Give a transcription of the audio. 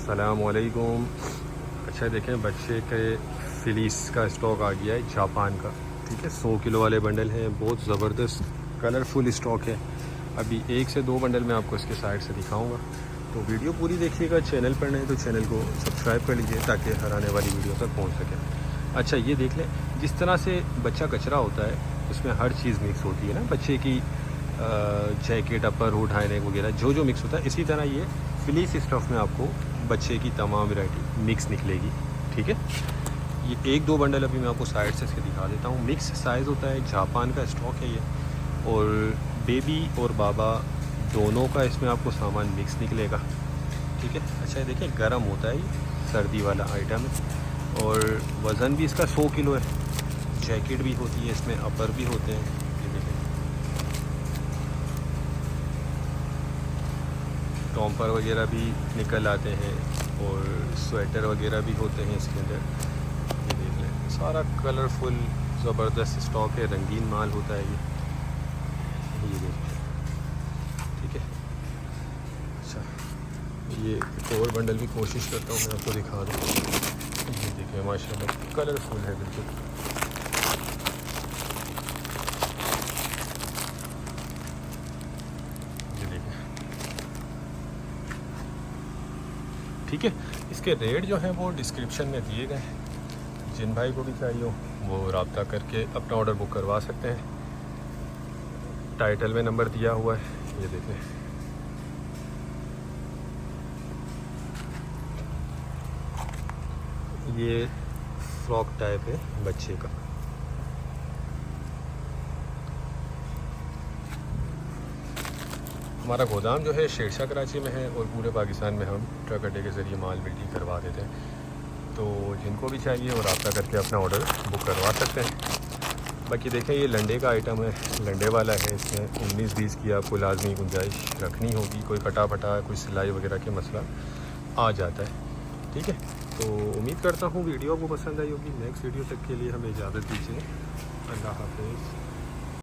अस्सलामुअलैकुम। अच्छा देखें, बच्चे के फिलीस का स्टॉक आ गया है जापान का। ठीक है, 100 किलो वाले बंडल हैं, बहुत ज़बरदस्त कलरफुल स्टॉक है। अभी 1 से 2 बंडल मैं आपको इसके साइड से दिखाऊंगा, तो वीडियो पूरी देखिएगा। चैनल पर नहीं तो चैनल को सब्सक्राइब कर लीजिए ताकि हर आने वाली वीडियो तक पहुँच सके। अच्छा ये देख लें, जिस तरह से बच्चा कचरा होता है उसमें हर चीज़ मिक्स होती है ना, बच्चे की जैकेट, अपर हुड, हाईनेक वगैरह जो मिक्स होता है, इसी तरह ये फिलीस स्टफ़ में आपको बच्चे की तमाम वैरायटी मिक्स निकलेगी। ठीक है, ये 1-2 बंडल अभी मैं आपको साइड से इसके दिखा देता हूँ। मिक्स साइज़ होता है, जापान का स्टॉक है ये, और बेबी और बाबा दोनों का इसमें आपको सामान मिक्स निकलेगा। ठीक है, अच्छा ये देखिए गर्म होता है, ये सर्दी वाला आइटम है और वज़न भी इसका 100 किलो है। जैकेट भी होती है इसमें, अपर भी होते हैं, ये देखें टॉम्पर वगैरह भी निकल आते हैं और स्वेटर वगैरह भी होते हैं इसके अंदर। ये देख लें, सारा कलरफुल ज़बरदस्त स्टॉक है, रंगीन माल होता है ये देख लें। ठीक है, अच्छा ये एक और बंडल भी कोशिश करता हूँ मैं आपको दिखा दूँ। ये देखिए माशाल्लाह कलरफुल है बिल्कुल। ये देखिए, ठीक है, इसके रेट जो हैं वो डिस्क्रिप्शन में दिए गए हैं। जिन भाई को भी चाहिए हो वो रब्ता करके अपना ऑर्डर बुक करवा सकते हैं। टाइटल में नंबर दिया हुआ है, ये देखें। ये फ्रॉक टाइप है बच्चे का। हमारा गोदाम जो है शेरशाह कराची में है और पूरे पाकिस्तान में हम ट्रक अड्डे के ज़रिए माल बिल्टी करवा देते हैं। तो जिनको भी चाहिए वो रब्ता करके अपना ऑर्डर बुक करवा सकते हैं। बाकी देखें, ये लंडे का आइटम है, लंडे वाला है, इसमें 19-20 की आपको लाजमी गुंजाइश रखनी होगी। कोई कटा फटा कोई सिलाई वगैरह के मसला आ जाता है। ठीक है, तो उम्मीद करता हूँ वीडियो आपको पसंद आई होगी। नेक्स्ट वीडियो तक के लिए हमें इजाज़त दीजिए। अल्लाह हाफ़िज़।